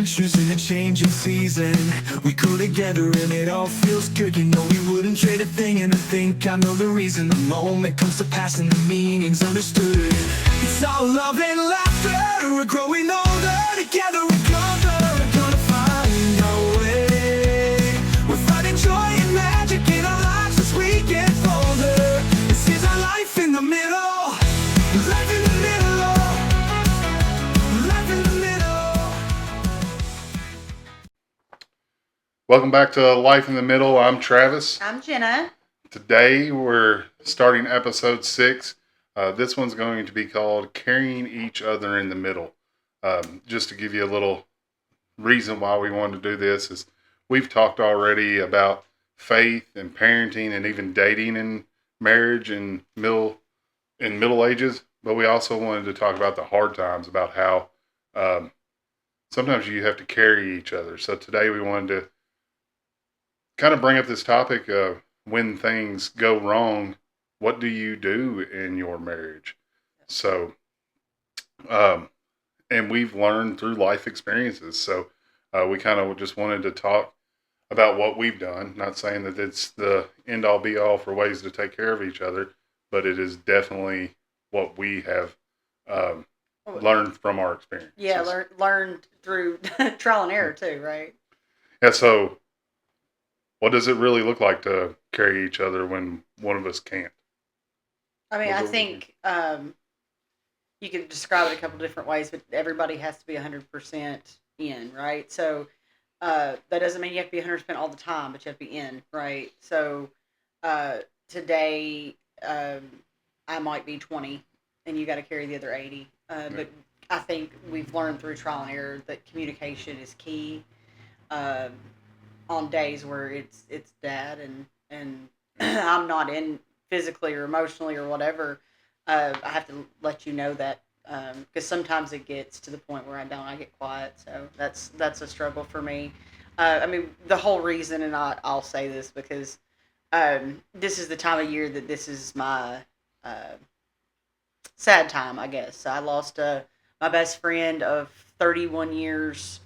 adventures in a changing season. We go together and it all feels good. You know we wouldn't trade a thing, and I think I know the reason. The moment comes to pass and the meaning's understood. It's all love and laughter. We're growing older together. We're gonna find our way. We're finding joy and magic in our lives as we get older. This is our life in the middle. Life in the middle. Life in the middle. Welcome back to Life in the Middle. I'm Travis. I'm Jenna. Today we're starting episode 6. This one's going to be called Carrying Each Other in the Middle. Just to give you a little reason why we wanted to do this is we've talked already about faith and parenting and even dating and marriage and middle ages, but we also wanted to talk about the hard times, about how sometimes you have to carry each other. So today we wanted to kind of bring up this topic of when things go wrong, what do you do in your marriage? So, and we've learned through life experiences. So we kind of just wanted to talk about what we've done. Not saying that it's the end all be all for ways to take care of each other, but it is definitely what we have learned from our experience. Yeah, learned through trial and error too, right? Yeah, so what does it really look like to carry each other when one of us can't? I mean, What's I over think you could describe it a couple different ways, but everybody has to be 100% in, right? So that doesn't mean you have to be 100% all the time, but you have to be in, right? So today I might be 20 and you got to carry the other 80. But I think we've learned through trial and error that communication is key. On days where it's dad and I'm not in physically or emotionally or whatever, I have to let you know that because sometimes it gets to the point where I get quiet. So that's a struggle for me. I mean, the whole reason, and I'll say this because this is the time of year that this is my sad time, I guess. I lost my best friend of 31 years,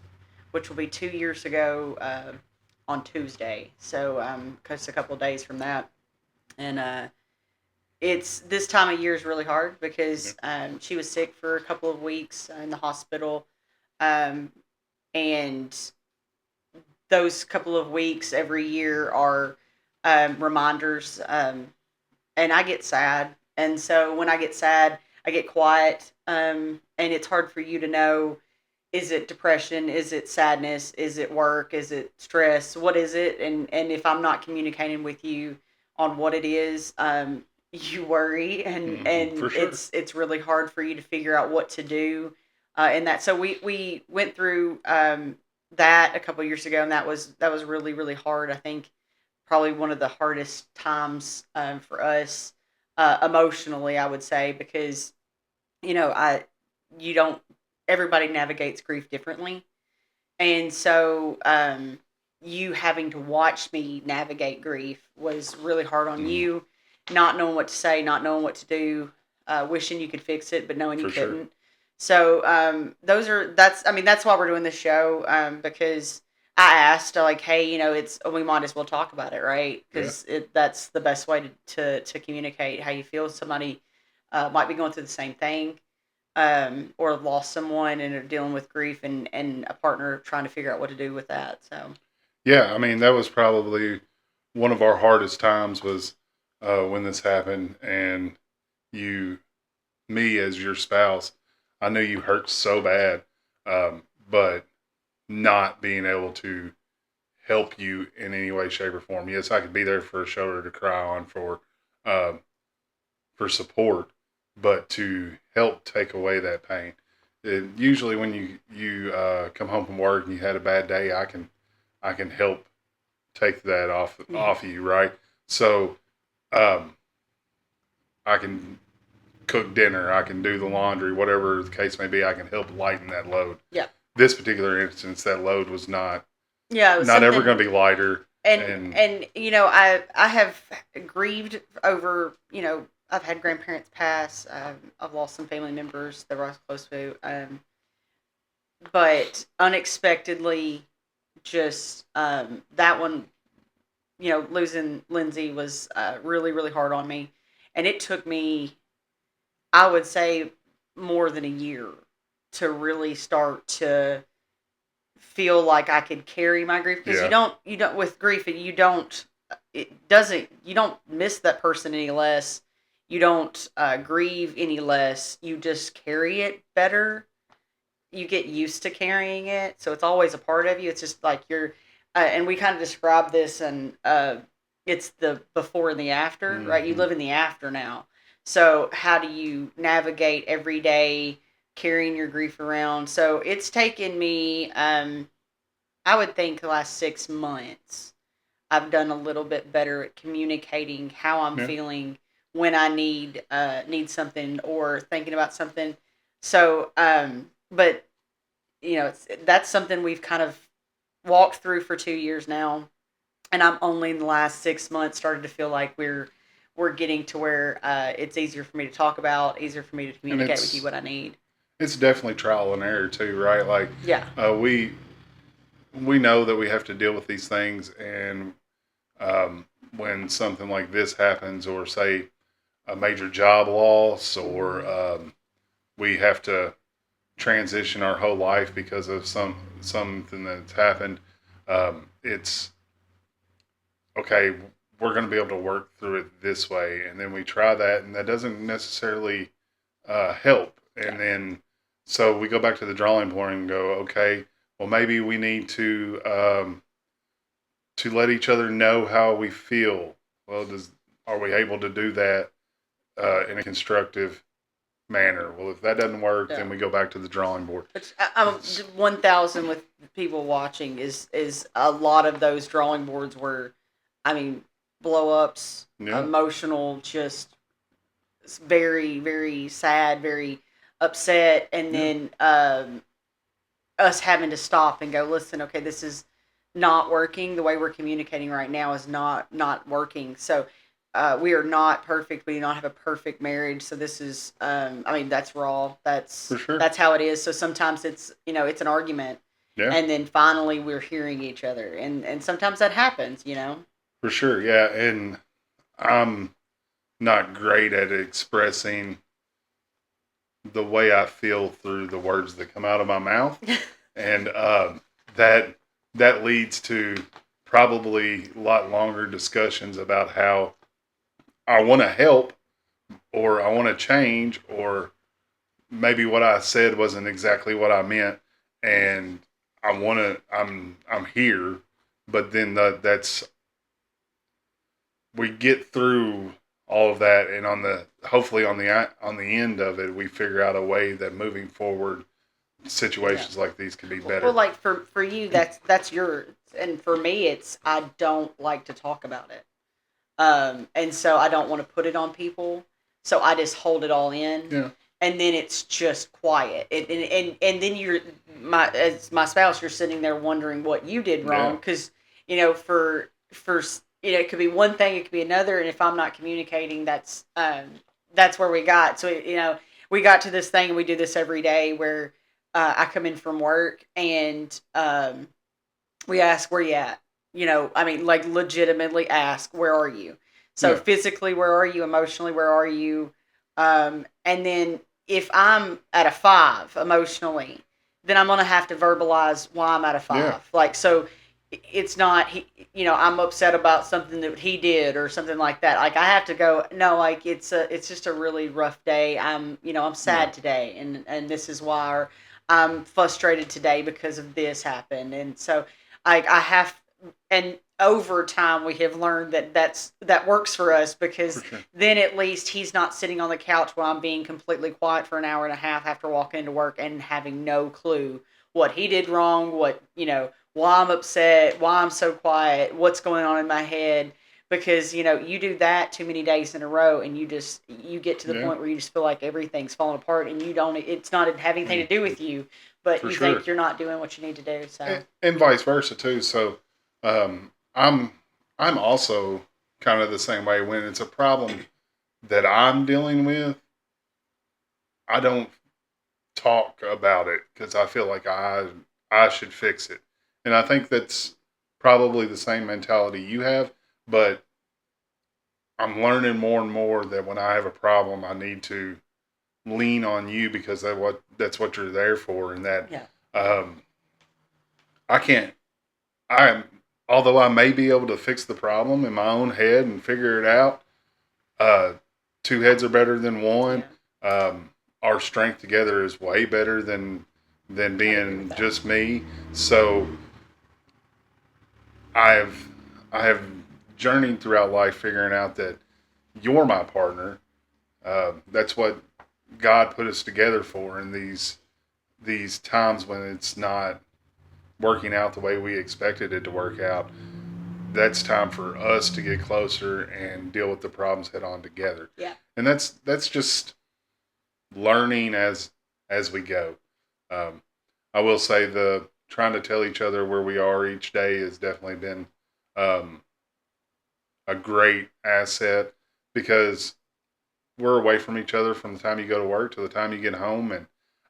which will be 2 years ago on Tuesday. So just a couple of days from that. And it's this time of year is really hard because she was sick for a couple of weeks in the hospital. And those couple of weeks every year are reminders. And I get sad. And so when I get sad, I get quiet. And it's hard for you to know, is it depression? Is it sadness? Is it work? Is it stress? What is it? And if I'm not communicating with you on what it is, you worry, and For sure. it's really hard for you to figure out what to do in that. So we went through that a couple of years ago, and that was really really hard. I think probably one of the hardest times for us emotionally, I would say, because you don't everybody navigates grief differently. And so you having to watch me navigate grief was really hard on you, not knowing what to say, not knowing what to do, wishing you could fix it, but knowing you For sure. couldn't. So that's why we're doing this show, because I asked, like, hey, we might as well talk about it, right? Because that's the best way to communicate how you feel. Somebody might be going through the same thing, or lost someone and are dealing with grief, and a partner trying to figure out what to do with that. So Yeah, I mean, that was probably one of our hardest times was when this happened, and me as your spouse, I knew you hurt so bad, but not being able to help you in any way, shape, or form. Yes, I could be there for a shoulder to cry on for support, but to help take away that pain. Usually, when you come home from work and you had a bad day, I can help take that off of you, right? So, I can cook dinner, I can do the laundry, whatever the case may be. I can help lighten that load. yeah, This particular instance, that load was not it was not ever something- going to be lighter. and I have grieved over, I've had grandparents pass. I've lost some family members that I was close to. And, and you know, I have grieved over, I've had grandparents pass. I've lost some family members that I was close to. And, and you know, I have grieved over, I've had grandparents pass. I've lost some family members that I was close to. And, and you know, I have grieved over, I've had grandparents pass. I've lost some family members that I was close to. but unexpectedly, just that one, losing Lindsay was really, really hard on me. And it took me, I would say, more than a year to really start to feel like I could carry my grief, because Yeah. you don't with grief, it doesn't, you don't miss that person any less, you don't grieve any less, you just carry it better, you get used to carrying it, so it's always a part of you. It's just like you're, and we kind of describe this, and it's the before and the after, right? You Hmm. live in the after now. So how do you navigate every day carrying your grief around? So it's taken me, I would think, the last 6 months. I've done a little bit better at communicating how I'm Yeah. feeling when I need something or thinking about something. So, but that's something we've kind of walked through for 2 years now, and I'm only in the last 6 months started to feel like we're getting to where it's easier for me to talk about, easier for me to And communicate with you what I need. it's definitely trial and error too, right? Like Yeah, we know that we have to deal with these things, and when something like this happens, or say a major job loss, or we have to transition our whole life because of something that's happened, it's okay. We're going to be able to work through it this way, and then we try that, and that doesn't necessarily help. yeah, And then so we go back to the drawing board and go, okay, well maybe we need to let each other know how we feel. Well, are we able to do that in a constructive manner? Well, if that doesn't work, yeah. then we go back to the drawing board. Which I'm It's, 1,000 with people watching is a lot of those drawing boards were, I mean, blow ups, yeah, emotional, just very, very sad, very upset, and yeah, then us having to stop and go, listen, okay, this is not working. The way we're communicating right now is not working. So we are not perfect. We do not have a perfect marriage. So this is, I mean, that's raw. for sure. That's how it is. So sometimes it's, it's an argument, Yeah, and then finally we're hearing each other, and sometimes that happens. for sure. Yeah, and I'm not great at expressing the way I feel through the words that come out of my mouth, and that that leads to probably a lot longer discussions about how I want to help, or I want to change, or maybe what I said wasn't exactly what I meant, and I'm here, but then that's we get through all of that, and hopefully on the end of it, we figure out a way that moving forward, Yeah. situations like these can be Well, better. like for you, that's yours, and for me, it's I don't like to talk about it, and so I don't want to put it on people, so I just hold it all in, Yeah, and then it's just quiet, and then you're as my spouse, you're sitting there wondering what you did wrong, yeah, because for it could be one thing, it could be another, and if I'm not communicating, that's where we got. So we got to this thing, and we do this every day where I come in from work, and we ask, where you at? I mean, like, legitimately ask, where are you? So yeah, physically, where are you? Emotionally, where are you? And then if I'm at a 5 emotionally, then I'm gonna have to verbalize why I'm at a yeah, 5. Like, so it's not I'm upset about something that he did or something like that. Like, I have to go, no, like, it's just a really rough day. I'm yeah, sad today, and this is why, or I'm frustrated today because of this happened. And so I have, and over time we have learned that works for us, for because sure. then at least he's not sitting on the couch while I'm being completely quiet for an hour and a half after walking into work and having no clue what he did wrong, why I'm upset, why I'm so quiet, what's going on in my head. Because you do that too many days in a row, and you get to the Yeah, point where you just feel like everything's falling apart, and you don't, it's not having anything to do with you, but for you sure. think you're not doing what you need to do. So And vice versa too. So um, I'm I'm also kind of the same way. When it's a problem that I'm dealing with, I don't talk about it because I feel like I should fix it. And I think that's probably the same mentality you have, but I'm learning more and more that when I have a problem, I need to lean on you because that's what you're there for, and that Yeah. um, I can't. I although I may be able to fix the problem in my own head and figure it out. Uh, Two heads are better than one. Our strength together is way better than agree with being that. just me. So I've I have journeyed throughout life figuring out that you're my partner. That's what God put us together for in these times when it's not working out the way we expected it to work out. That's time for us to get closer and deal with the problems head on together. Yeah. And that's just learning as we go. Um, I will say the trying to tell each other where we are each day has definitely been um, a great asset because we're away from each other from the time you go to work to the time you get home, and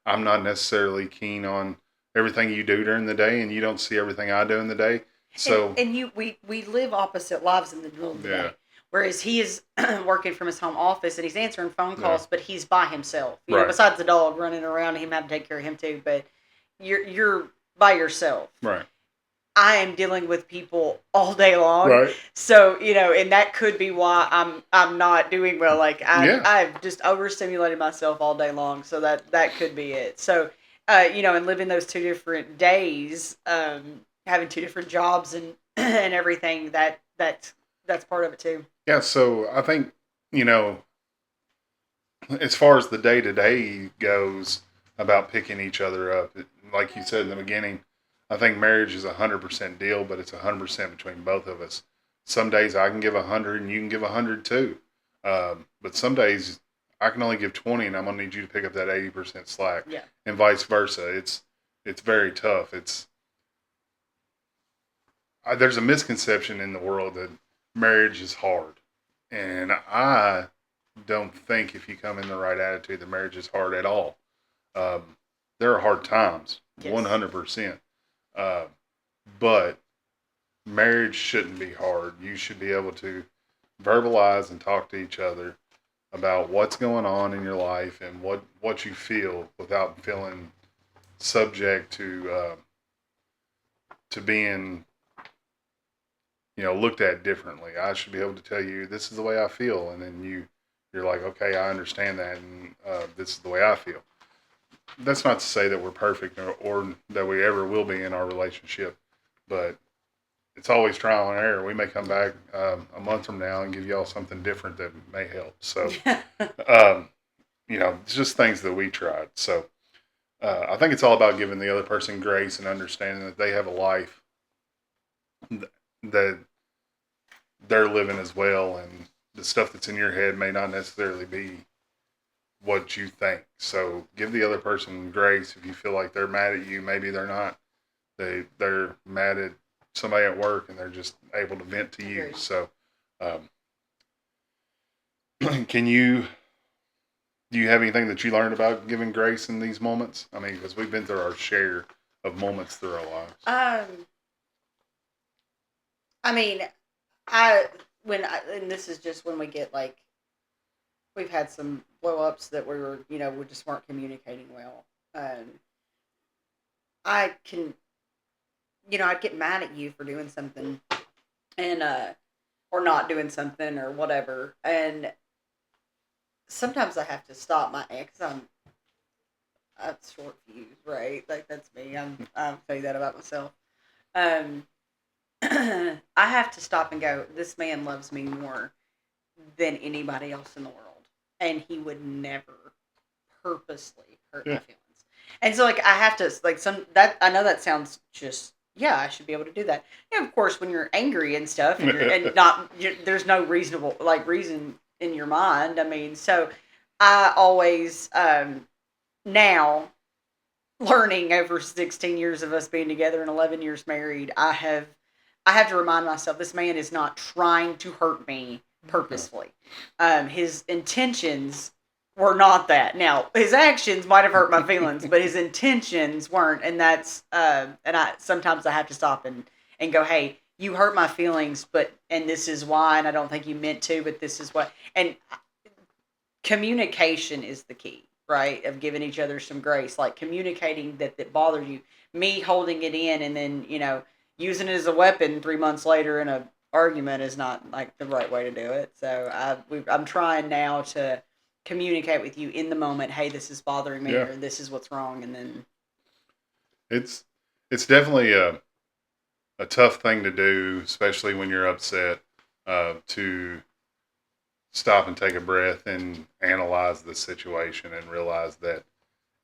I'm not necessarily keen on everything you do during the day, and you don't see everything I do in the day. So And we live opposite lives in the middle of the Yeah. day. Whereas he is working from his home office and he's answering phone calls, Yeah. but he's by himself. You know, Right. besides the dog running around, him having to take care of him too. But you're by yourself. right, I am dealing with people all day long. right, So, you know, and that could be why I'm not doing well. Like Yeah. I've just overstimulated myself all day long. So that could be it. So, you know, and living those two different days, having two different jobs and and everything, that's part of it too. yeah. So I think you know, as far as the day to day goes, about picking each other up, like you said in the beginning, I think marriage is 100% deal, but it's 100% between both of us. Some days I can give 100 and you can give 100 too, but some days I can only give 20 and I'm gonna need you to pick up that 80% slack, Yeah. and vice versa. It's very tough. There's a misconception in the world that marriage is hard, and I don't think if you come in the right attitude, the marriage is hard at all. There are hard times, Yes. 100%. Uh, but marriage shouldn't be hard. You should be able to verbalize and talk to each other about what's going on in your life and what you feel without feeling subject to being looked at differently. I should be able to tell you this is the way I feel, and then you're like, okay, I understand that, and this is the way I feel. That's not to say that we're perfect or that we ever will be in our relationship, but it's always trial and error. We may come back a month from now and give y'all something different that may help. So, it's just things that we tried. So, I think it's all about giving the other person grace and understanding that they have a life that they're living as well, and the stuff that's in your head may not necessarily be what you think. So give the other person grace if you feel like they're mad at you. Maybe they're not. They're mad at somebody at work and they're just able to vent to you. Agreed. So do you have anything that you learned about giving grace in these moments? I mean, because we've been through our share of moments through our lives. I mean, and this is just when we get like, we've had some blow ups that we just weren't communicating well. I can, I'd get mad at you for doing something and, or not doing something or whatever. And sometimes I have to stop my ex. I'm short fuse, right? Like that's me. I'll tell you that about myself. I have to stop and go, this man loves me more than anybody else in the world. And he would never purposely hurt my feelings. And so, like, I have to, like, I know that sounds just, yeah, I should be able to do that. Yeah, of course, when you're angry and stuff, and there's no reasonable, like, reason in your mind. I mean, so I always, now, learning over 16 years of us being together and 11 years married, I have to remind myself this man is not trying to hurt me purposefully. His intentions were not that. Now, his actions might have hurt my feelings, but his intentions weren't. And that's, and sometimes I have to stop and go, hey, you hurt my feelings, and this is why, and I don't think you meant to, but this is what. And communication is the key, right? Of giving each other some grace, like communicating that bothered you. Me holding it in and then, using it as a weapon 3 months later in a argument is not like the right way to do it. So I'm trying now to communicate with you in the moment. Hey, this is bothering me, Yeah. or this is what's wrong, and then It's definitely a tough thing to do, especially when you're upset, to stop and take a breath and analyze the situation and realize that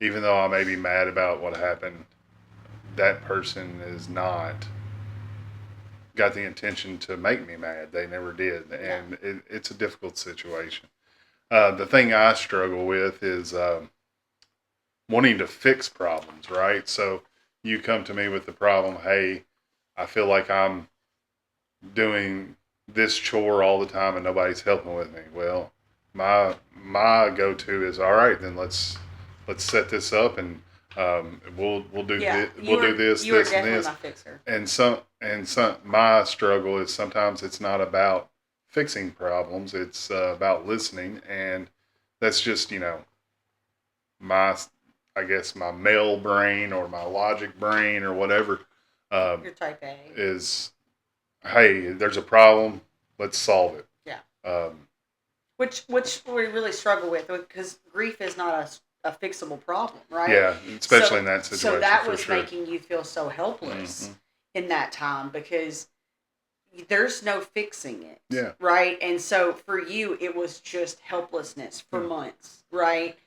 even though I may be mad about what happened, that person is not got the intention to make me mad. They never did. And it's a difficult situation. The thing I struggle with is wanting to fix problems, right? So you come to me with the problem, hey, I feel like I'm doing this chore all the time and nobody's helping with me. Well, my go to is, all right, then let's set this up and we'll do we'll do this, You are this, and definitely this. my fixer. And some my struggle is sometimes it's not about fixing problems; it's about listening, and that's just my I guess my male brain or my logic brain or whatever You're type A. is, hey, there's a problem, let's solve it. Yeah. Um, Which we really struggle with, because grief is not a fixable problem, right? yeah, especially So- in that situation. So that for was sure. making you feel so helpless Mhm. in that time, because there's no fixing it. Yeah. Right? And so for you, it was just helplessness for Mm. months, right?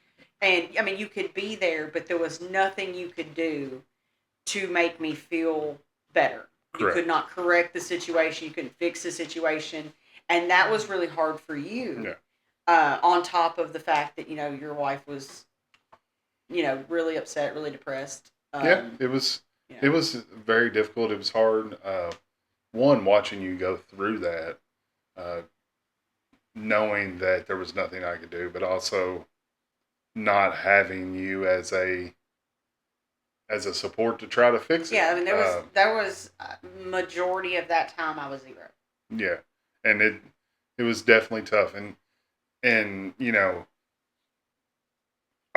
And I mean, you could be there, but there was nothing you could do to make me feel better. You Correct. could not correct the situation. You couldn't fix the situation. And that was really hard for you. Yeah. On top of the fact that, your wife was, really upset, really depressed. Yeah, it was Yeah. it was very difficult. It was hard. One, watching you go through that, uh, knowing that there was nothing I could do, but also not having you as a support to try to fix it. Yeah, I mean, there was majority of that time I was zero. Yeah, and it was definitely tough, and I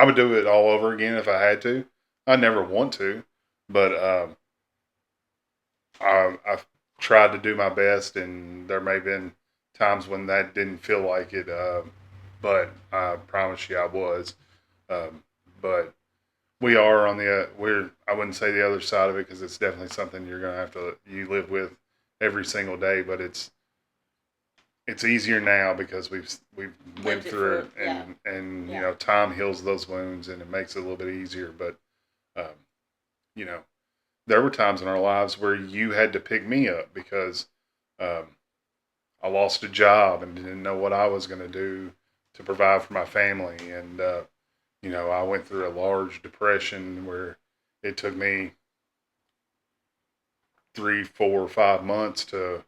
would do it all over again if I had to. I never want to, but I've tried to do my best, and there may have been times when that didn't feel like it, but I promise you I was. But we are on I wouldn't say the other side of it, because it's definitely something you're going to have to, you live with every single day, but it's easier now because we've went Lived it through it, through, and Yeah. time heals those wounds, and it makes it a little bit easier. But um, you know, there were times in our lives where you had to pick me up because I lost a job and didn't know what I was going to do to provide for my family, and I went through a large depression where it took me 3, 4, 5 months to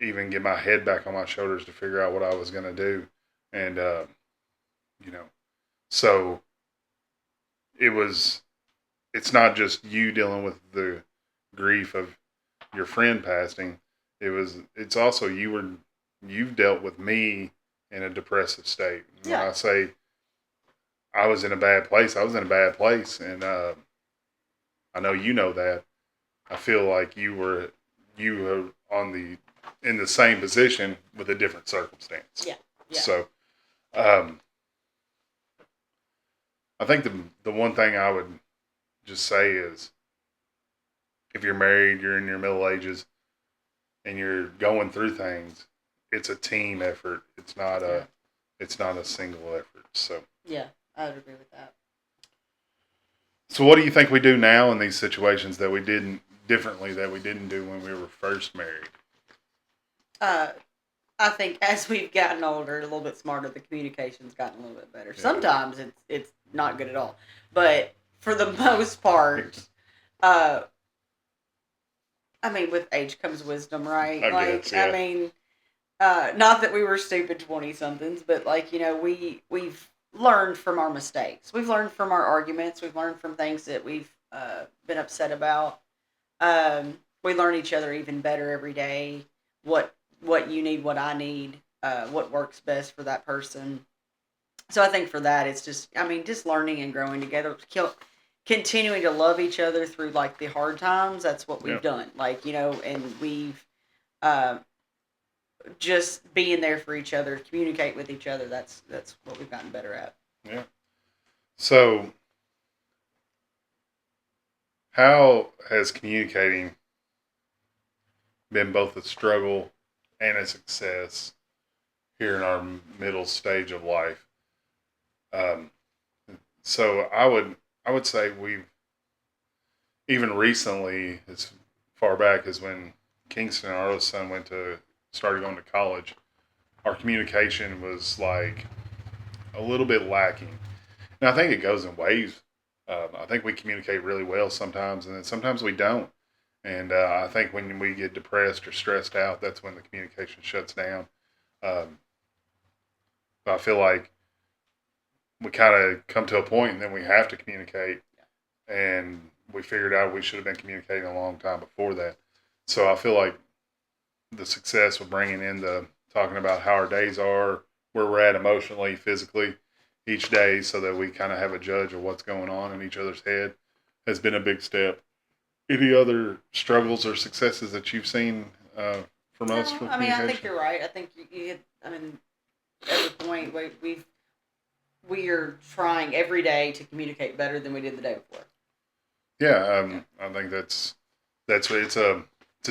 even get my head back on my shoulders to figure out what I was going to do. And, so it's not just you dealing with the grief of your friend passing. It's also you've dealt with me in a depressive state. When Yeah. I say I was in a bad place, I was in a bad place. And, I know you know that. I feel like you were in the same position with a different circumstance. Yeah. So, I think the one thing I would just say is, if you're married, you're in your middle ages, and you're going through things, it's a team effort. It's not a single effort. So, Yeah, I would agree with that. so what do you think we do now in these situations that we didn't differently that we didn't do when we were first married? I think as we've gotten older, a little bit smarter, the communication's gotten a little bit better. Yeah. Sometimes it's not good at all, but for the most part, I mean, with age comes wisdom, right? I guess, yeah. I mean, not that we were stupid 20 somethings, but we've learned from our mistakes. We've learned from our arguments. We've learned from things that we've been upset about. We learn each other even better every day. What you need, what I need, what works best for that person. So I think for that, it's just, I mean, just learning and growing together, continuing to love each other through like the hard times. That's what we've Yep. done. Like, and we've uh, just being there for each other, communicate with each other. That's what we've gotten better at. Yeah. So, how has communicating been both a struggle and a success here in our middle stage of life? Um, so I would say we've even recently, as far back as when Kingston, our other son, started going to college, our communication was like a little bit lacking. And I think it goes in waves. I think we communicate really well sometimes, and then sometimes we don't. And I think when we get depressed or stressed out, that's when the communication shuts down. Um, but I feel like we kind of come to a point, and then we have to communicate. And we figured out we should have been communicating a long time before that. So I feel like the success of bringing in the talking about how our days are, where we're at emotionally, physically, each day, so that we kind of have a judge of what's going on in each other's head, has been a big step. Any other struggles or successes that you've seen from us No, from I mean, I think communication? you're right. I think you hit, I mean, every point we are trying every day to communicate better than we did the day before. Yeah, Yeah. I think that's it's a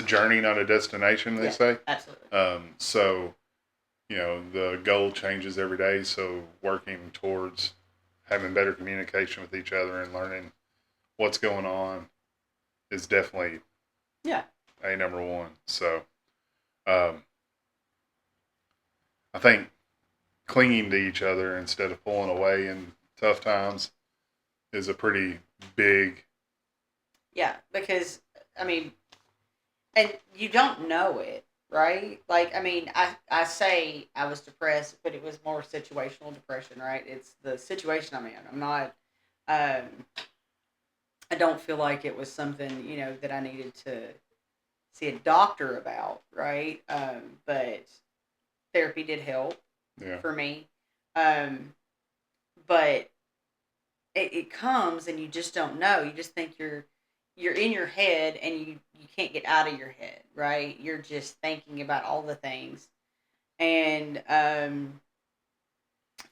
journey, not a destination. They Yeah, say. absolutely. So the goal changes every day. So working towards having better communication with each other and learning what's going on is definitely Yeah. a number one. So um, I think clinging to each other instead of pulling away in tough times is a pretty big. Yeah, because I mean, and you don't know it, right? Like, I mean, I say I was depressed, but it was more situational depression, right? It's the situation I'm in. I'm not. Um, I don't feel like it was something that I needed to see a doctor about, right? But therapy did help Yeah, for me. Um, but it comes and you just don't know. You just think you're in your head and you can't get out of your head, right? You're just thinking about all the things. And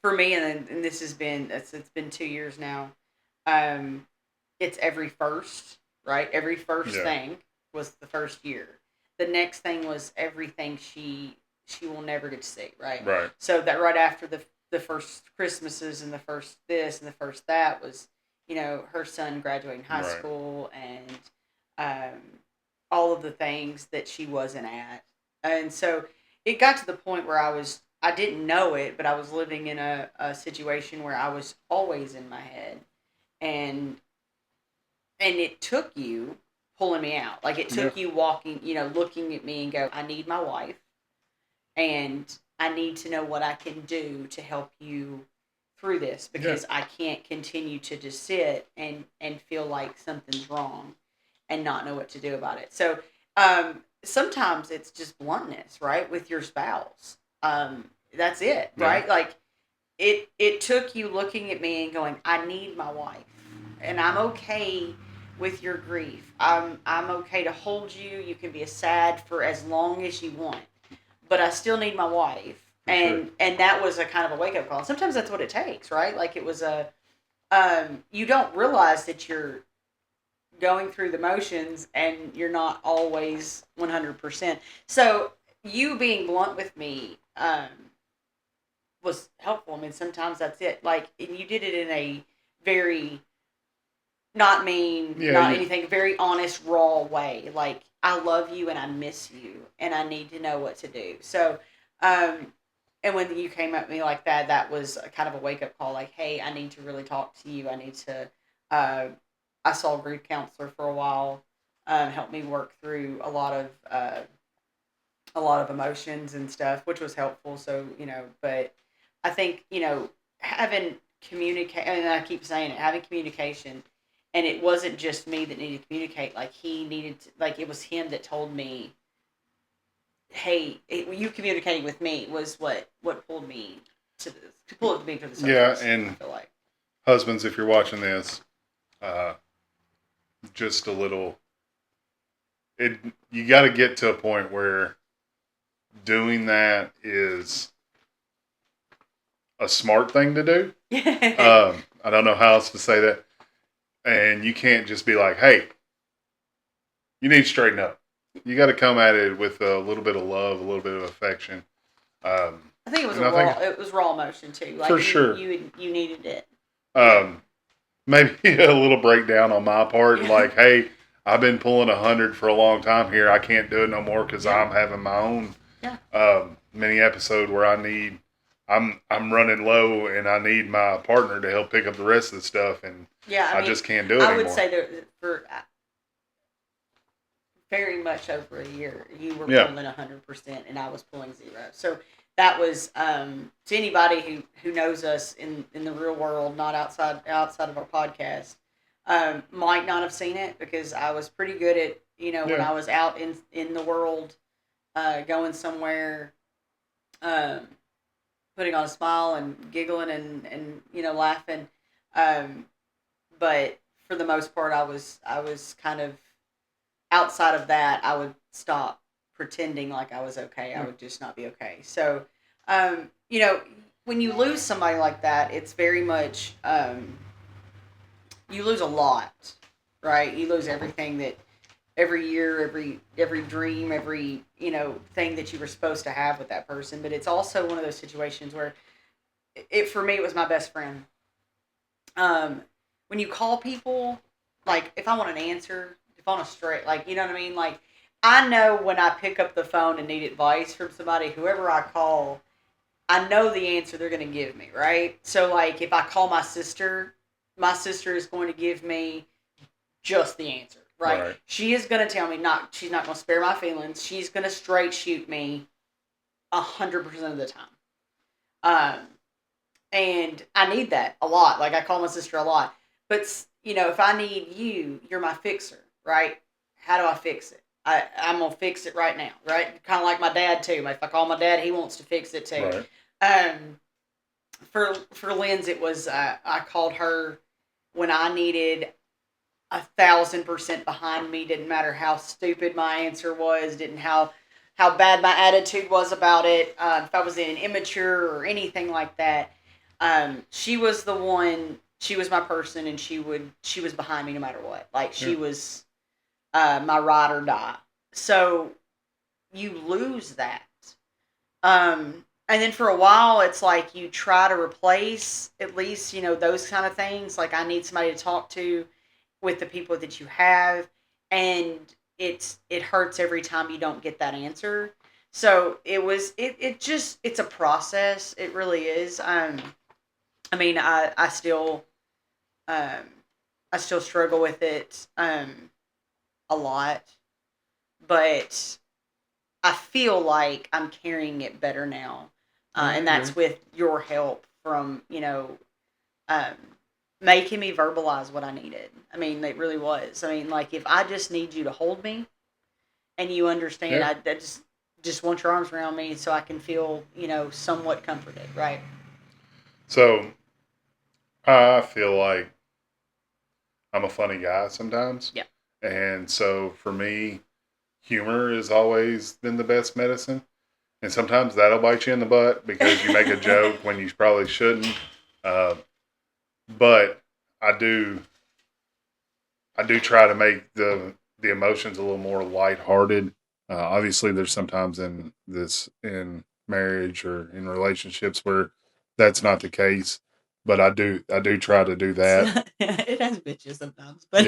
for me, and this has been it's been 2 years now. Um, it's every first, right? Every first yeah, thing was the first year. The next thing was everything she will never get to see, right? right, So that right after the first Christmases and the first this and the first that was, her son graduating high right. school and um, all of the things that she wasn't at. And so it got to the point where I didn't know it, but I was living in a situation where I was always in my head. And it took you pulling me out. Like it Yeah, took you walking, looking at me and go, I need my wife and I need to know what I can do to help you through this yeah, because I can't continue to just sit and feel like something's wrong and not know what to do about it. So sometimes it's just bluntness, right, with your spouse. That's it, yeah, right? Like it took you looking at me and going, I need my wife, and I'm okay with your grief. I'm okay to hold you. You can be sad for as long as you want, but I still need my wife. for sure. And that was a kind of a wake up call. Sometimes that's what it takes, right? Like it was a you don't realize that you're going through the motions and you're not always 100%. So you being blunt with me was helpful. I mean, sometimes that's it. Like, and you did it in a very not mean, Yeah, not anything, very honest, raw way. Like, I love you and I miss you and I need to know what to do. So, um, and when you came at me like that, that was a kind of a wake up call. Like, hey, I need to really talk to you. I need to. Uh, I saw a grief counselor for a while. Helped me work through a lot of emotions and stuff, which was helpful. So but I think having communicate, and I keep saying it, having communication, and it wasn't just me that needed to communicate. Like he needed, like it was him that told me, "Hey, you communicating with me was what pulled me to this, pulled me to the surface." Yeah, I and feel like husbands, if you're watching this, uh, just a little. You got to get to a point where doing that is a smart thing to do. I don't know how else to say that. And you can't just be like, hey, you need to straighten up. You got to come at it with a little bit of love, a little bit of affection. I think it was it was raw emotion too. Like for sure. You needed it. Maybe a little breakdown on my part. Like, hey, I've been pulling 100 for a long time here. I can't do it no more because I'm having my own mini episode where I'm running low and I need my partner to help pick up the rest of the stuff, and I mean, just can't do it anymore. I would say that for very much over a year, you were pulling 100% and I was pulling 0. So that was to anybody who knows us in the real world, not outside of our podcast, might not have seen it because I was pretty good at when I was out in the world, going somewhere, putting on a smile and giggling and laughing, but for the most part I was kind of outside of that. I would stop pretending like I was okay. I would just not be okay. So, when you lose somebody like that, it's very much, you lose a lot, right? You lose everything that every year, every dream, every, thing that you were supposed to have with that person. But it's also one of those situations where for me, it was my best friend. When you call people, like if I want an answer, if I want a straight, like, you know what I mean? Like, I know when I pick up the phone and need advice from somebody, whoever I call, I know the answer they're going to give me, right? So, like, if I call my sister is going to give me just the answer, right? She is going to tell me, she's not going to spare my feelings. She's going to straight shoot me 100% of the time. And I need that a lot. Like, I call my sister a lot. But, if I need you're my fixer, right? How do I fix it? I'm going to fix it right now, right? Kind of like my dad, too. If I call my dad, he wants to fix it, too. Right. For Lynn's, it was, I called her when I needed 1,000% behind me. Didn't matter how stupid my answer was. Didn't how bad my attitude was about it. If I was immature or anything like that. She was the one, she was my person, and she was behind me no matter what. Like, she was my ride or die. So you lose that. And then for a while, it's like you try to replace at least, those kind of things. Like, I need somebody to talk to with the people that you have. And it hurts every time you don't get that answer. So it's a process. It really is. I still struggle with it, a lot, but I feel like I'm carrying it better now. And that's with your help from, making me verbalize what I needed. I mean, it really was. I mean, like, if I just need you to hold me and you understand, I just want your arms around me so I can feel, somewhat comforted, right? So, I feel like I'm a funny guy sometimes. Yeah. And so, for me, humor has always been the best medicine. And sometimes that'll bite you in the butt because you make a joke when you probably shouldn't. But I do try to make the emotions a little more lighthearted. Obviously, there's sometimes in marriage or in relationships where that's not the case. But I do try to do that. It has bitches sometimes, but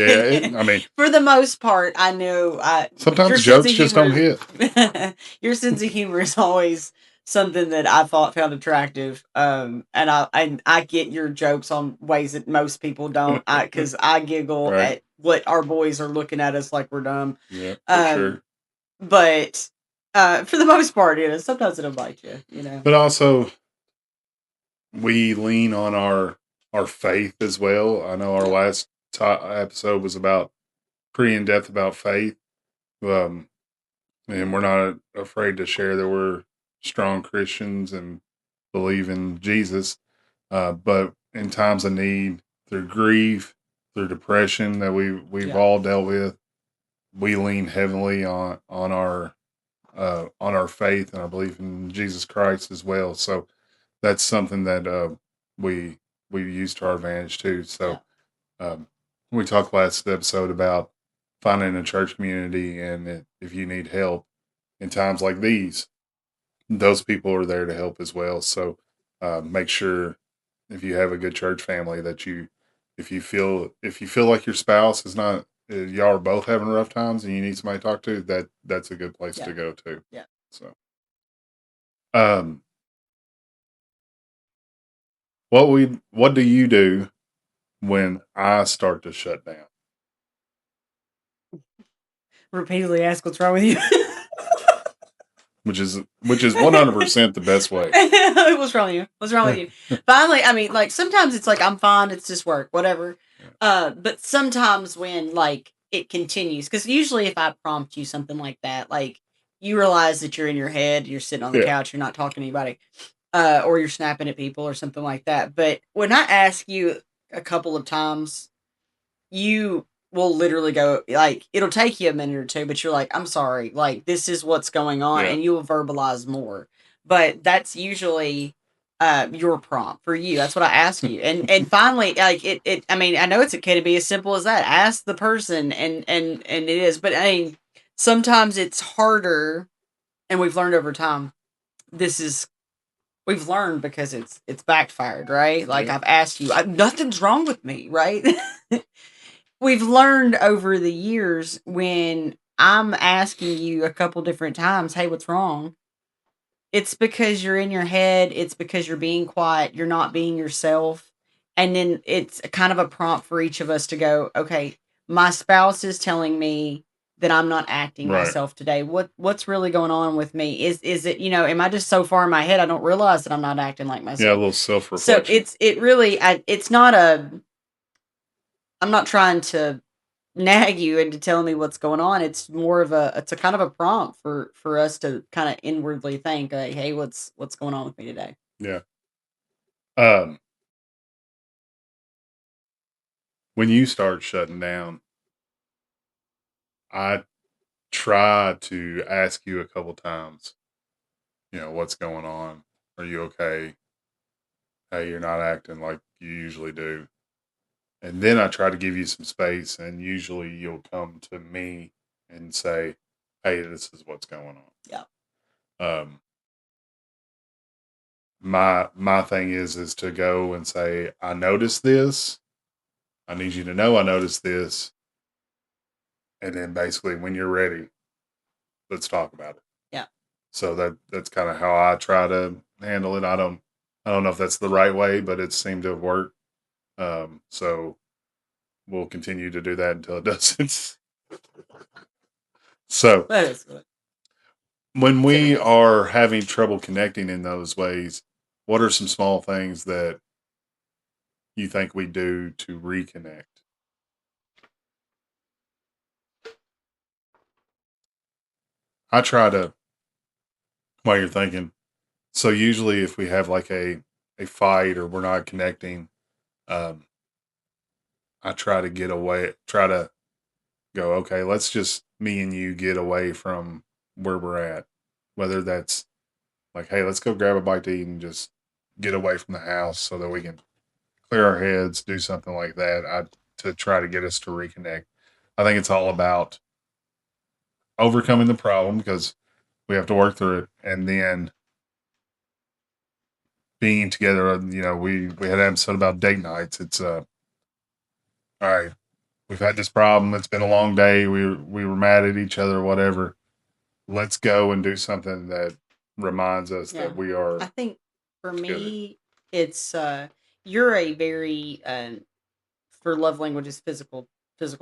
for the most part, I know. Sometimes jokes just don't hit. Your sense of humor is always something that I found attractive, and I get your jokes on ways that most people don't. Because I giggle at what our boys are looking at us like we're dumb. Yeah, for sure. But for the most part, sometimes it'll bite you. But also, we lean on our faith as well. I know our last episode was about pretty in depth about faith, um, and we're not afraid to share that we're strong Christians and believe in Jesus. But in times of need, through grief, through depression that we've Yeah. all dealt with, we lean heavily on our faith and our belief in Jesus Christ as well. So that's something that we we use to our advantage too. So um, we talked last episode about finding a church community, and if you need help in times like these, those people are there to help as well. So make sure if you have a good church family that if you feel like your spouse is not y'all are both having rough times and you need somebody to talk to, that's a good place Yeah. to go to. Yeah. So um what do you do when I start to shut down? Repeatedly ask what's wrong with you. Which is 100% the best way. What's wrong with you? What's wrong with you? Finally, I mean, like sometimes it's like I'm fine. It's just work, whatever. But sometimes when like it continues, because usually if I prompt you something like that, like you realize that you're in your head, you're sitting on the Yeah. couch, you're not talking to anybody, or you're snapping at people or something like that. But when I ask you a couple of times, you will literally go like it'll take you a minute or two, but you're like, I'm sorry, like this is what's going on, Yeah. and you will verbalize more. But that's usually your prompt for you. That's what I ask you. And finally, like it I mean, I know it can be as simple as that. Ask the person and it is, but I mean sometimes it's harder, and we've learned over time. This is we've learned because it's backfired, right? Like Yeah. I've asked you, nothing's wrong with me, right? We've learned over the years when I'm asking you a couple different times, "Hey, what's wrong?" It's because you're in your head, it's because you're being quiet, you're not being yourself, and then it's kind of a prompt for each of us to go, "Okay, my spouse is telling me that I'm not acting Right. myself today. What's really going on with me? Is it, am I just so far in my head I don't realize that I'm not acting like Yeah, a myself?" little So self-reflection. it really it's not a I'm not trying to nag you into telling me what's going on. It's more of it's a kind of a prompt for us to kind of inwardly think like, hey, what's going on with me today? Yeah. Um when you start shutting down, I try to ask you a couple times, what's going on? Are you okay? Hey, you're not acting like you usually do. And then I try to give you some space, and usually you'll come to me and say, "Hey, this is what's going on." Yeah. Um, my thing is to go and say, "I noticed this. I need you to know I noticed this." And then basically, when you're ready, let's talk about it. Yeah. So that's kind of how I try to handle it. I don't know if that's the right way, but it seemed to have worked. So we'll continue to do that until it doesn't. So That is good. when It's hit or we miss. are having trouble connecting in those ways, what are some small things that you think we do to reconnect? I try to, while you're thinking, so usually if we have like a fight or we're not connecting, um, I try to get away, try to go, okay, let's just me and you get away from where we're at. Whether that's like, hey, let's go grab a bite to eat and just get away from the house so that we can clear our heads, do something like that. To try to get us to reconnect. I think it's all about overcoming the problem because we have to work through it, and then being together. We had an episode about date nights. It's all right. We've had this problem. It's been a long day. We were mad at each other, whatever. Let's go and do something that reminds us Yeah. that we are I think for together. me, it's you're a very for love languages physical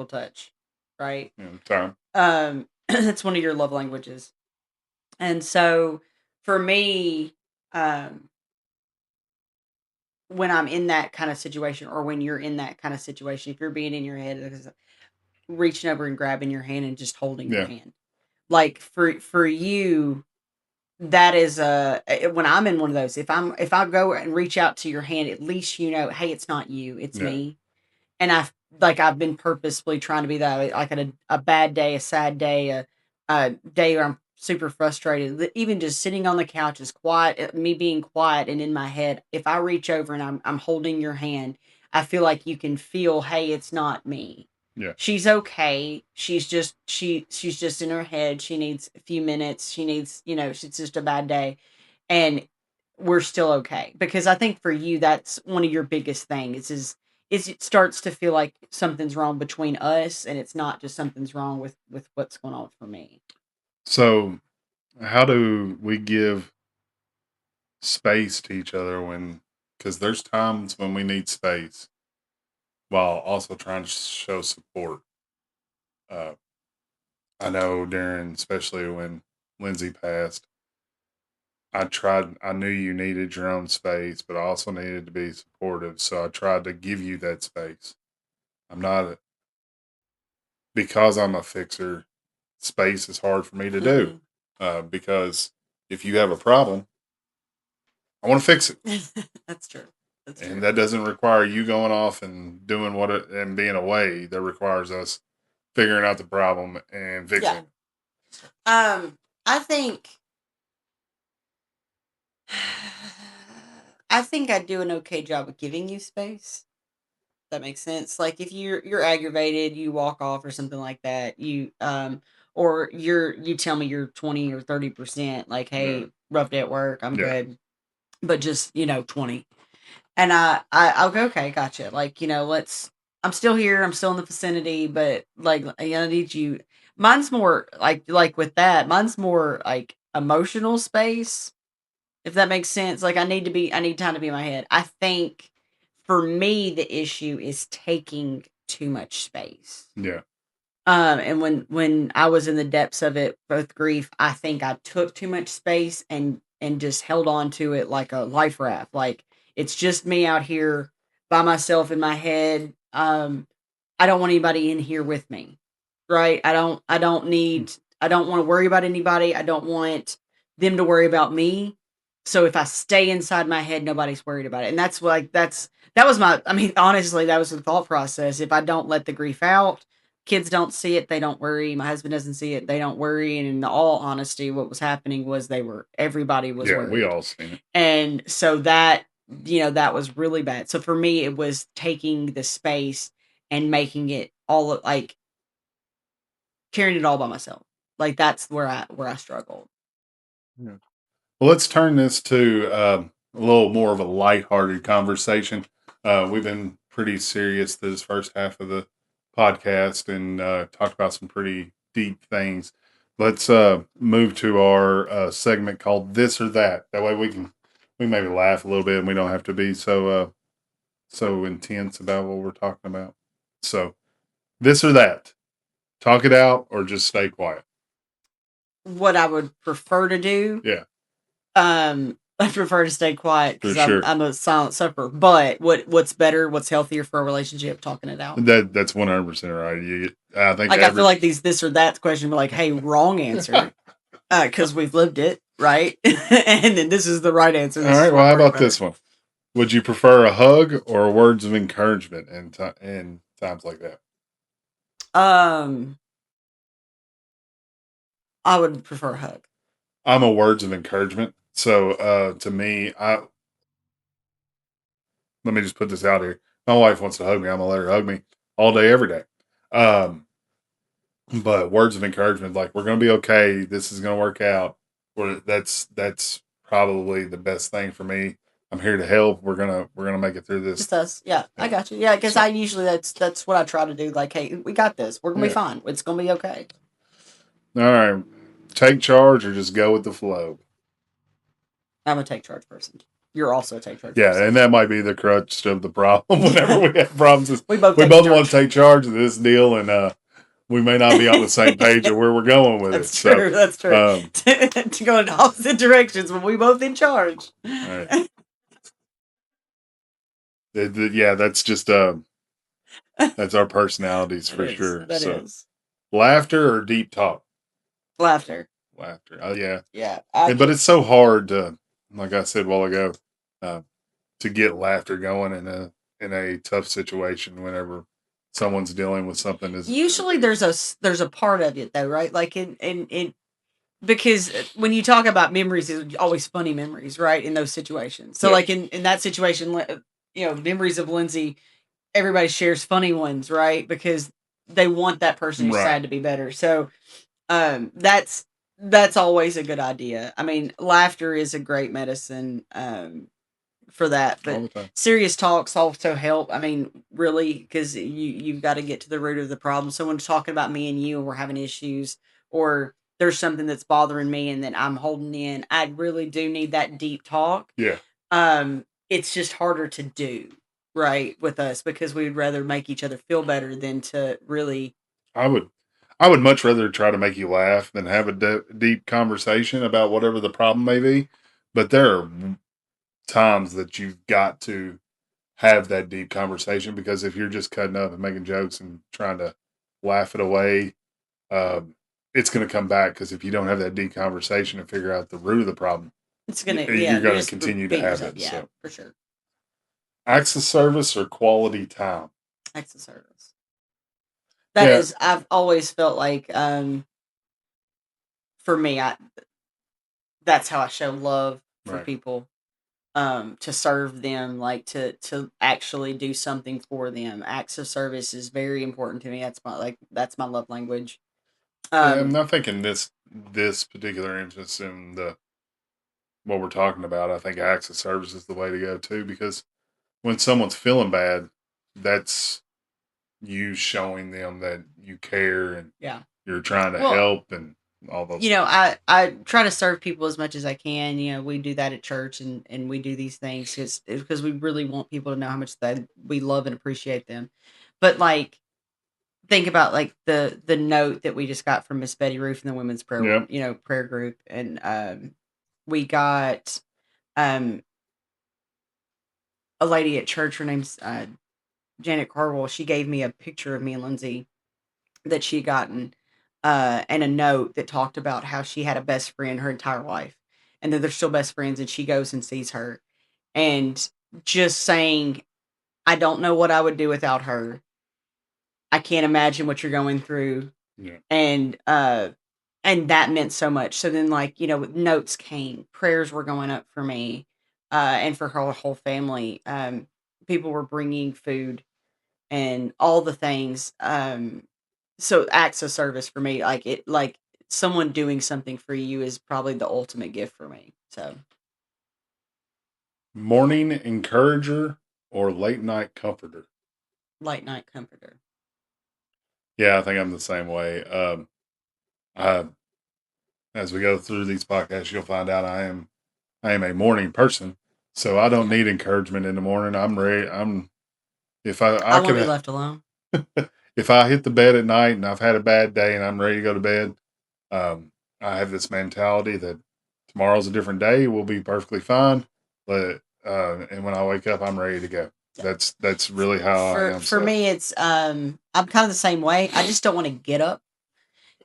touch, right? Time. That's one of your love languages. And so for me, um when I'm in that kind of situation, or when you're in that kind of situation, if you're being in your head, it's reaching over and grabbing your hand and just holding your Yeah. hand. Like for you, that is when I'm in one of those, if I go and reach out to your hand, at least you know, hey, it's not you, it's Yeah. me. And I've been purposefully trying to be that way. Like a bad day, a sad day, a day where I'm super frustrated. Even just sitting on the couch is quiet. Me being quiet and in my head. If I reach over and I'm holding your hand, I feel like you can feel, hey, it's not me. Yeah. She's okay. She's just in her head. She needs a few minutes. She needs, she's just a bad day, and we're still okay. Because I think for you, that's one of your biggest things is it starts to feel like something's wrong between us, and it's not just something's wrong with what's going on for me. So, how do we give space to each other because there's times when we need space while also trying to show support. Uh, I know especially when Lindsay passed, I knew you needed your own space, but I also needed to be supportive. So I tried to give you that space. I'm not, because I'm a fixer, space is hard for me to do. Because if you have a problem, I want to fix it. That's true. That's true. And that doesn't require you going off and doing and being away. That requires us figuring out the problem and fixing it. I think I do an okay job of giving you space. That makes sense. Like if you're aggravated, you walk off or something like that. Or you tell me you're 20 or 30%, like, hey, Yeah. rough day at work, I'm Yeah. good. But just, 20. And I'll go, okay, gotcha. Like, I'm still here, I'm still in the vicinity, but like I need you. Mine's more like with that, mine's more like emotional space, if that makes sense. Like I need time to be in my head. I think for me the issue is taking too much space. Yeah. And when I was in the depths of it, both grief, I think I took too much space and just held on to it like a life raft. Like it's just me out here by myself in my head. I don't want anybody in here with me. Right? I don't want to worry about anybody. I don't want them to worry about me. So if I stay inside my head, nobody's worried about it. And that was honestly, that was the thought process. If I don't let the grief out, kids don't see it, they don't worry. My husband doesn't see it, they don't worry. And in all honesty, what was happening was everybody was Yeah, worried. we all seen it. And so that was really bad. So for me, it was taking the space and making it all like carrying it all by myself. Like that's where I struggled. Yeah. Well, let's turn this to a little more of a lighthearted conversation. We've been pretty serious this first half of the podcast and talked about some pretty deep things. Let's move to our segment called This or That. That way we maybe laugh a little bit and we don't have to be so intense about what we're talking about. So, this or that. Talk it out or just stay quiet. What I would prefer to do. Yeah. I prefer to stay quiet because For sure. I'm a silent sufferer. But what's better, what's healthier for a relationship? Talking it out. That's 100% right. I think I feel like these this or that question be like, hey, wrong answer, because we've lived it, right? And then this is the right answer. All right. Well, how about this one? Would you prefer a hug or words of encouragement in times like that? I would prefer a hug. I'm a words of encouragement. So to me, let me just put this out here. My wife wants to hug me. I'm gonna let her hug me all day, every day. But words of encouragement, like we're gonna be okay. This is gonna work out. That's probably the best thing for me. I'm here to help. We're gonna make it through this. Just us. Yeah, I got you. Yeah, because I usually that's what I try to do. Like, hey, we got this. We're gonna be fine. It's gonna be okay. All right. Take charge or just go with the flow. I'm a take charge person. You're also a take charge. Yeah, person. and that might be the crutch of the problem. Whenever we have problems, is we both want to take charge of this deal, and we may not be on the same page of where we're going with that's it. True, so, that's true. To go in opposite directions, but we both in charge. All right. Yeah, that's just that's our personalities for sure. That So is. laughter or deep talk. Laughter. Laughter. Oh yeah. Yeah. But it's so hard to, like I said a while ago, uh, to get laughter going in a tough situation whenever someone's dealing with something as Usually big. there's a part of it though, right? Like in because when you talk about memories, it's always funny memories, right? In those situations. So Yeah. like in that situation, memories of Lindsay, everybody shares funny ones, right? Because they want that person who's Right. sad to be better. So that's always a good idea. I mean, laughter is a great medicine for that, All but the time. serious talks also help. I mean, really, because you've got to get to the root of the problem. Someone's talking about me and you, and we're having issues, or there's something that's bothering me, and then I'm holding in. I really do need that deep talk. Yeah. It's just harder to do, right, with us because we'd rather make each other feel better than to really. I would I would much rather try to make you laugh than have a deep conversation about whatever the problem may be. But there are times that you've got to have that deep conversation because if you're just cutting up and making jokes and trying to laugh it away, um, it's going to come back because if you don't have that deep conversation and figure out the root of the problem, It's gonna, you're you're going to just continue to repeating have yourself. it. Yeah, So, for sure. acts of service or quality time. Acts of service. That Yeah, is, I've always felt like, for me, that's how I show love for right. people. To serve them, like to actually do something for them. Acts of service is very important to me. That's my love language. Yeah, I'm Um, not thinking this particular instance in the what we're talking about. I think acts of service is the way to go too because when someone's feeling bad, that's you showing them that you care and yeah. you're trying to Well, help and all those things. I try to serve people as much as I can. We do that at church, and we do these things because we really want people to know how much that we love and appreciate them. But like, think about like the note that we just got from Miss Betty Roof in the women's prayer, Yeah. prayer group, and we got um a lady at church. Her name's Janet Carwell. She gave me a picture of me and Lindsay that she had gotten, and a note that talked about how she had a best friend her entire life, and that they're still best friends. And she goes and sees her, and just saying, "I don't know what I would do without her. I can't imagine what you're going through," Yeah. and that meant so much. So then, like, notes came, prayers were going up for me, and for her whole family. People were bringing food and all the things. So acts of service for me, like someone doing something for you is probably the ultimate gift for me. So Morning encourager or late night comforter. late night comforter. Yeah, I think I'm the same way. I, as we go through these podcasts, you'll find out I am a morning person, so I don't Yeah. need encouragement in the morning. I'm ready. If I I want to be could left alone. if I hit the bed at night and I've had a bad day and I'm ready to go to bed, I have this mentality that tomorrow's a different day. We'll be perfectly fine. But and when I wake up, I'm ready to go. Yeah. That's really how I am. For So me, it's I'm kind of the same way. I just don't want to get up.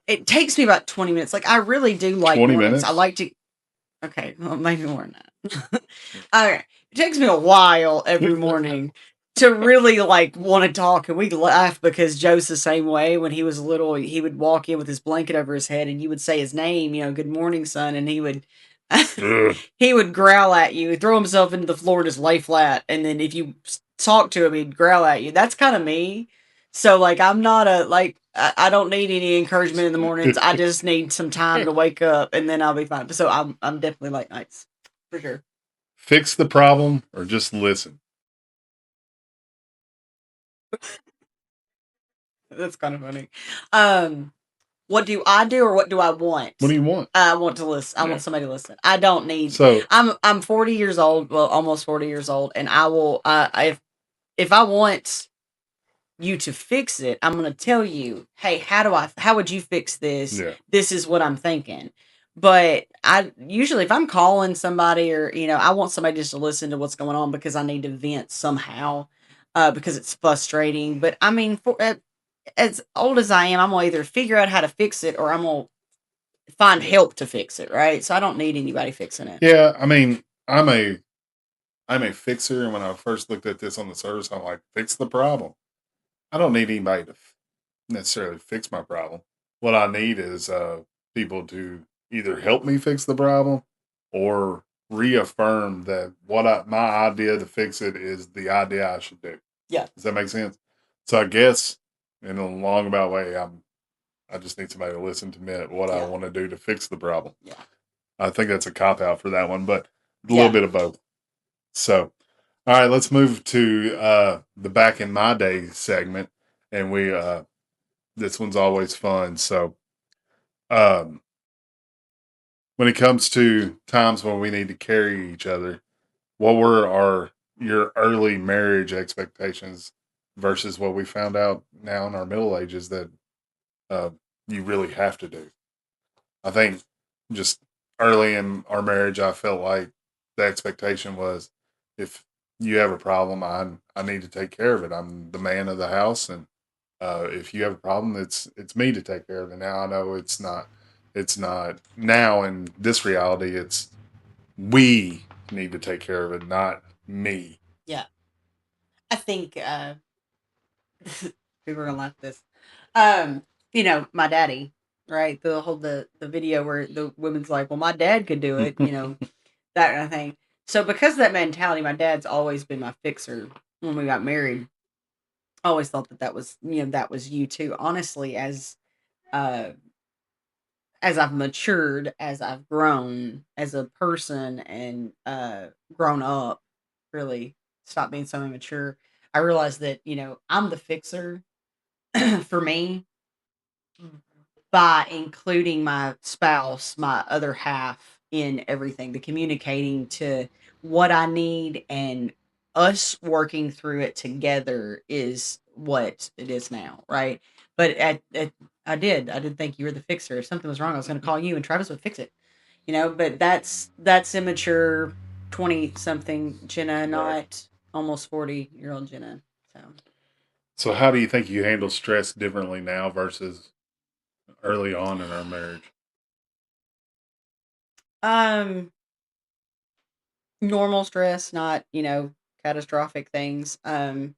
It takes me about 20 minutes. Like, I really do like 20 mornings. I minutes. like to. Okay, well, maybe more than that. All right, it takes me a while every morning to really like want to talk, and we laugh because Joe's the same way. When he was little, he would walk in with his blanket over his head, and you would say his name, "Good morning, son," and he would Ugh. he would growl at you, throw himself into the floor, just lay flat, and then if you talk to him, he'd growl at you. That's kind of me. So like, I'm not a like. I don't need any encouragement in the mornings. I just need some time to wake up, and then I'll be fine. So I'm definitely late nights for sure. Fix the problem or just listen. That's kind of funny. What do I do, or what do I want? What do you want? I want to listen. I Yeah. want somebody to listen. I don't need. So I'm 40 years old. Well, almost 40 years old, and I will. If I want you to fix it, I'm going to tell you, hey, how would you fix this? yeah, This is what I'm thinking. But I usually, if I'm calling somebody or, I want somebody just to listen to what's going on because I need to vent somehow, because it's frustrating. But I mean, as old as I am, I'm gonna either figure out how to fix it or I'm gonna find Yeah. help to fix it, right? So I don't need anybody fixing it. Yeah, I mean, I'm a fixer, and when I first looked at this on the service, I'm like, fix the problem. I don't need anybody to necessarily fix my problem. What I need is people to either help me fix the problem or reaffirm that my idea to fix it is the idea I should do. Yeah. Does that make sense? So I guess in a long about way, I just need somebody to listen to me at what I Yeah. want to do to fix the problem. Yeah. I think that's a cop out for that one, but a Yeah. little bit of both. So, all right, let's move to the back in my day segment, and this one's always fun. So, um, when it comes to times when we need to carry each other, what were your early marriage expectations versus what we found out now in our middle ages that uh, you really have to do? I think just early in our marriage, I felt like the expectation was if you have a problem, I need to take care of it. I'm the man of the house, and if you have a problem, it's me to take care of it. Now I know it's not. It's not now in this reality. It's we need to take care of it, not me. Yeah. I think people are gonna laugh at this. Um, my daddy, right? The video where the woman's like, "Well, my dad could do it," that kind of thing. So because of that mentality, my dad's always been my fixer when we got married. I always thought that was, that was you too. Honestly, uh as I've matured, as I've grown as a person and grown up, really stopped being so immature, I realized that, I'm the fixer for me by including my spouse, my other half in everything, the communicating to what I need and us working through it together is what it is now, right? But I did think you were the fixer. If something was wrong, I was going to call you and Travis would fix it, But that's immature, 20 something Jenna, Right. not almost 40-year-old Jenna. So, So, how do you think you handle stress differently now versus early on in our marriage? um, normal stress, not, catastrophic things. I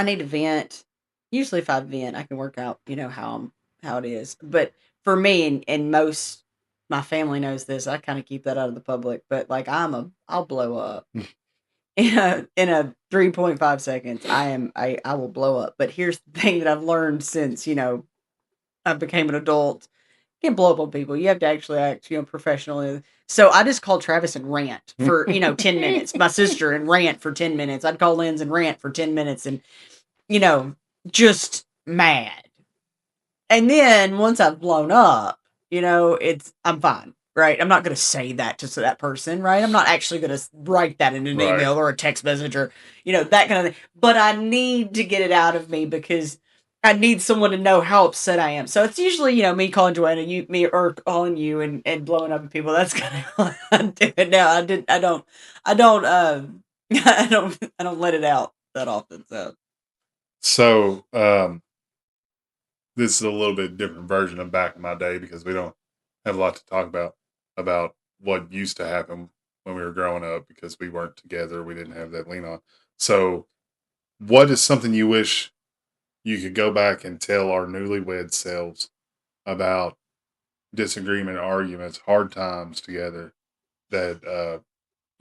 need to vent. Usually if I vent, I can work out, how it is. But for me and most my family knows this. I kind of keep that out of the public, but like I'll blow up. In a 3.5 seconds. I will blow up. But here's the thing that I've learned since, I became an adult. You can't blow up on people. You have to actually act, professionally. So I just called Travis and rant for, 10 minutes. My sister and rant for 10 minutes. I'd call Lynn's and rant for 10 minutes and, you know, just mad. And then once I've blown up, I'm fine, right? I'm not going to say that to that person, right? I'm not actually going to write that in an Right. email or a text message or, that kind of thing. But I need to get it out of me because I need someone to know how upset I am. So it's usually, me calling Joanna, me or calling you and blowing up at people. That's kind of what I do it now. I don't, I don't let it out that often. So, this is a little bit different version of back in my day because we don't have a lot to talk about what used to happen when we were growing up because we weren't together. We didn't have that lean on. So, what is something you wish you could go back and tell our newlywed selves about disagreement, arguments, hard times together that that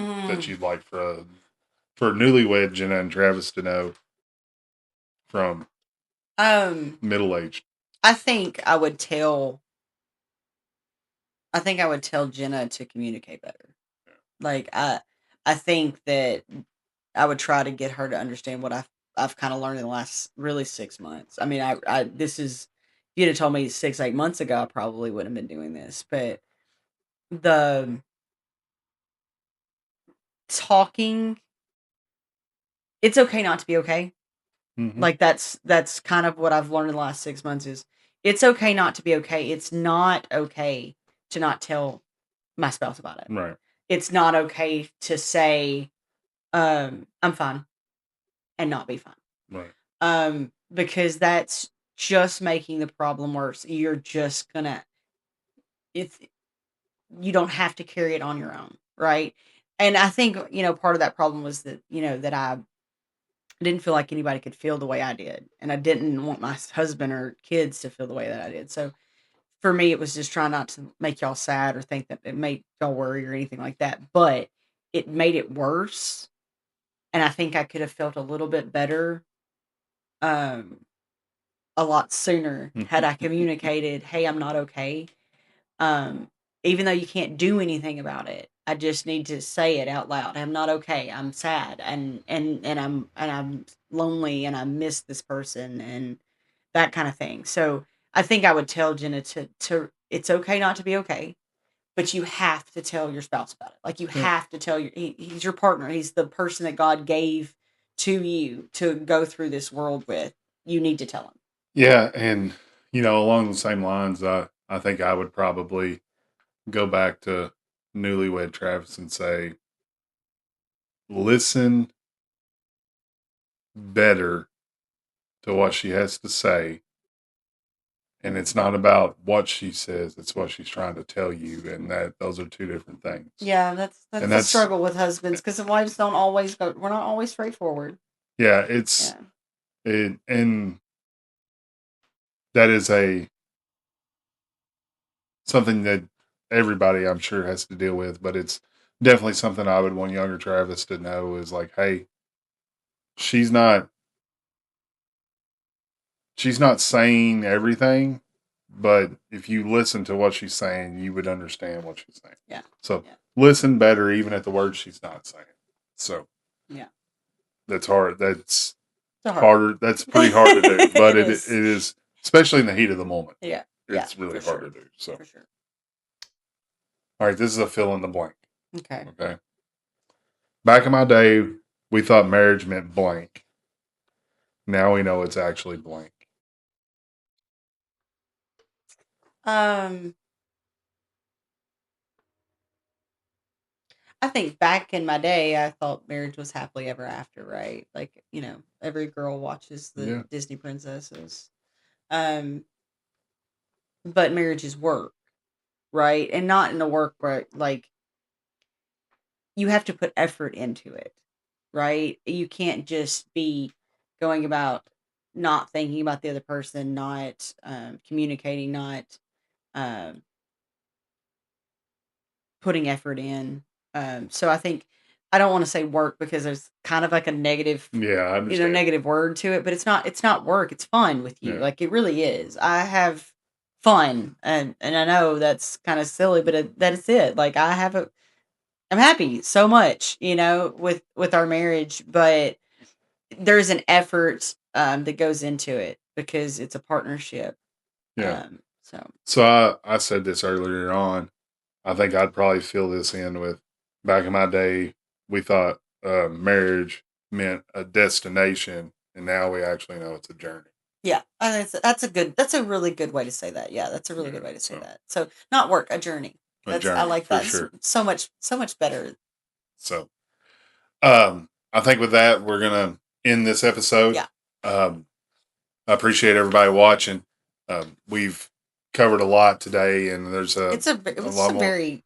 Mm. you'd like for newlywed Jenna and Travis to know from middle aged? I think I would tell Jenna to communicate better. Like I think that I would try to get her to understand what I've kind of learned in the last really 6 months. I mean, I this is if you'd have told me 6, 8 months ago, I probably wouldn't have been doing this. But the talking, it's okay not to be okay. Mm-hmm. Like that's kind of what I've learned in the last 6 months is it's okay not to be okay. It's not okay to not tell my spouse about it. Right. It's not okay to say, I'm fine and not be fine. Right. Because that's just making the problem worse. You're just gonna, it's, you don't have to carry it on your own, right? And I think, part of that problem was that, that I didn't feel like anybody could feel the way I did. And I didn't want my husband or kids to feel the way that I did. So for me, it was just trying not to make y'all sad or think that it made y'all worry or anything like that. But it made it worse. And I think I could have felt a little bit better um, a lot sooner had I communicated, hey, I'm not okay. Even though you can't do anything about it, I just need to say it out loud. I'm not okay. I'm sad and I'm lonely and I miss this person and that kind of thing. So I think I would tell Jenna to it's okay not to be okay, but you have to tell your spouse about it. Like you Yeah. have to tell he's your partner. He's the person that God gave to you to go through this world with. You need to tell him. Yeah, and along the same lines, I think I would probably go back to newlywed Travis and say, listen better to what she has to say. And it's not about what she says, it's what she's trying to tell you. And those are two different things. Yeah, that's And the struggle with husbands because the wives don't always go. We're not always straightforward. Yeah, Yeah. and that is something that everybody I'm sure has to deal with, but it's definitely something I would want younger Travis to know is like, hey, she's not saying everything, but if you listen to what she's saying, you would understand what she's saying. Yeah. So Yeah. listen better even at the words she's not saying. So Yeah. that's hard. That's It's hard. harder. That's pretty hard to do, but It it is. is, especially in the heat of the moment. Yeah. It's Yeah, really for hard sure. to do. So, For sure. all right, this is a fill in the blank. Okay. Okay. Back in my day, we thought marriage meant blank. Now we know it's actually blank. I think back in my day, I thought marriage was happily ever after, right? Like, every girl watches the Yeah. Disney princesses. Um, but marriage is work, right? And not in a work where like you have to put effort into it, right? You can't just be going about not thinking about the other person, not communicating, not um, putting effort in. So I think I don't want to say work because there's kind of like a negative, Yeah, I understand. negative word to it, but it's not work. It's fun with you. Yeah. Like it really is. I have fun, and I know that's kind of silly, but that is it. Like I'm happy so much, with our marriage, but there's an effort that goes into it because it's a partnership. Yeah. So I said this earlier on. I think I'd probably fill this in with back in my day, we thought marriage meant a destination, and now we actually know it's a journey. yeah, that's a really good way to say that. Yeah, that's a really good way to say that. So not work, a journey. A journey, I like for that. sure. So much better. So, I think with that, we're going to end this episode. Yeah. I appreciate everybody watching. We've covered a lot today, and there's It was lot a more. very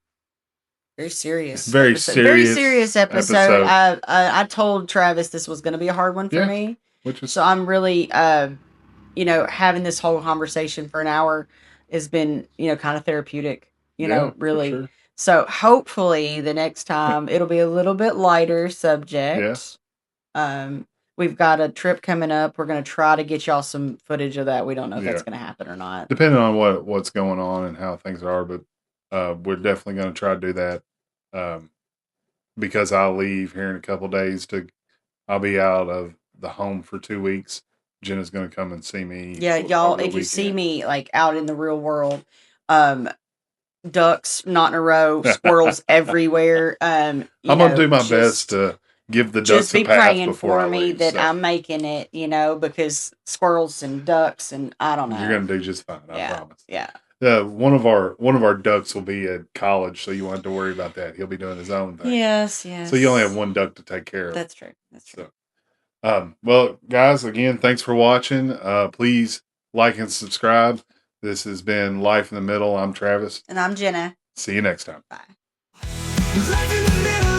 serious, Very episode. Very serious serious episode. episode. I told Travis this was going to be a hard one for Yeah. me, Which is so I'm really, having this whole conversation for an hour has been, kind of therapeutic. for Really. sure. So hopefully the next time it'll be a little bit lighter subject. We've got a trip coming up. We're going to try to get y'all some footage of that. We don't know if that's going to happen or not. Depending on what's going on and how things are, but we're definitely going to try to do that because I'll leave here in a couple days I'll be out of the home for 2 weeks. Jenna's going to come and see me. Yeah, y'all, if you see me like out in the real world, ducks not in a row, squirrels everywhere. I'm going to do my best to give the ducks just be a pass praying before for I me leave, that so I'm making it, because squirrels and ducks and I don't know. you're gonna do just fine. I Yeah. promise. Yeah. One of our ducks will be at college, so you won't have to worry about that. He'll be doing his own thing. Yes. So you only have one duck to take care of. That's true. That's true. So, well, guys, again, thanks for watching. Please like and subscribe. This has been Life in the Middle. I'm Travis. And I'm Jenna. See you next time. Bye. Life in the middle